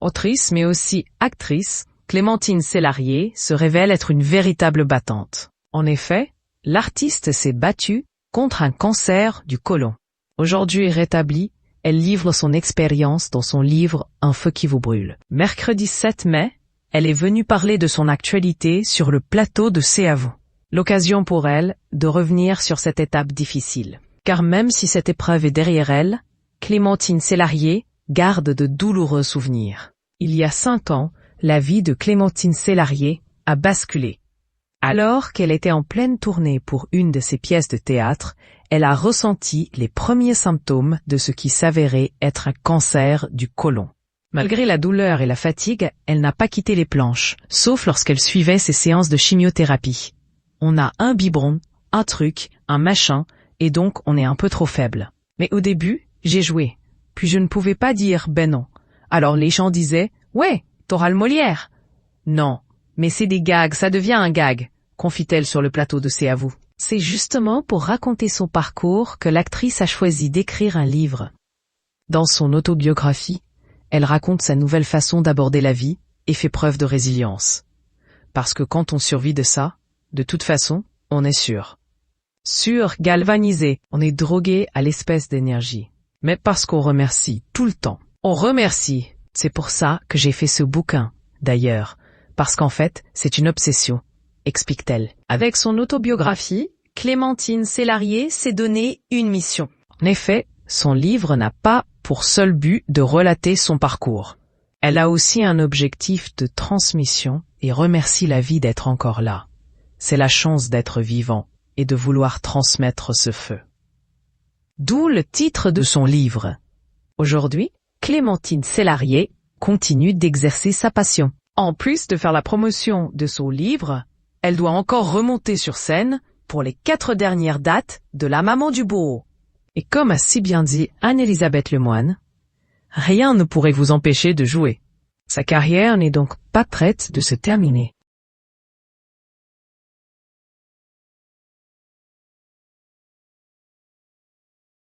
Autrice mais aussi actrice, Clémentine Célarié se révèle être une véritable battante. En effet, l'artiste s'est battue contre un cancer du côlon. Aujourd'hui rétablie, elle livre son expérience dans son livre Un feu qui vous brûle. Mercredi 7 mai, elle est venue parler de son actualité sur le plateau de C'est à vous. L'occasion pour elle de revenir sur cette étape difficile. Car même si cette épreuve est derrière elle, Clémentine Célarié garde de douloureux souvenirs. Il y a 5 ans, la vie de Clémentine Célarié a basculé. Alors qu'elle était en pleine tournée pour une de ses pièces de théâtre, elle a ressenti les premiers symptômes de ce qui s'avérait être un cancer du côlon. Malgré la douleur et la fatigue, elle n'a pas quitté les planches, sauf lorsqu'elle suivait ses séances de chimiothérapie. On a un biberon, un truc, un machin, et donc on est un peu trop faible. Mais au début, j'ai joué. Puis je ne pouvais pas dire « ben non ». Alors les gens disaient « ouais, t'auras le Molière ». Non, mais c'est des gags, ça devient un gag, confie-t-elle sur le plateau de C'est à vous. C'est justement pour raconter son parcours que l'actrice a choisi d'écrire un livre. Dans son autobiographie, elle raconte sa nouvelle façon d'aborder la vie et fait preuve de résilience. Parce que quand on survit de ça, de toute façon, on est sûr. Sûr, galvanisé, on est drogué à l'espèce d'énergie. Mais parce qu'on remercie tout le temps. On remercie. C'est pour ça que j'ai fait ce bouquin, d'ailleurs. Parce qu'en fait, c'est une obsession, explique-t-elle. Avec son autobiographie, Clémentine Célarié s'est donné une mission. En effet, son livre n'a pas pour seul but de relater son parcours. Elle a aussi un objectif de transmission et remercie la vie d'être encore là. C'est la chance d'être vivant et de vouloir transmettre ce feu. D'où le titre de son livre. Aujourd'hui, Clémentine Célarié continue d'exercer sa passion. En plus de faire la promotion de son livre, elle doit encore remonter sur scène pour les 4 dernières dates de La Maman du Bourreau. Et comme a si bien dit Anne-Elisabeth Lemoine, rien ne pourrait vous empêcher de jouer. Sa carrière n'est donc pas prête de se terminer.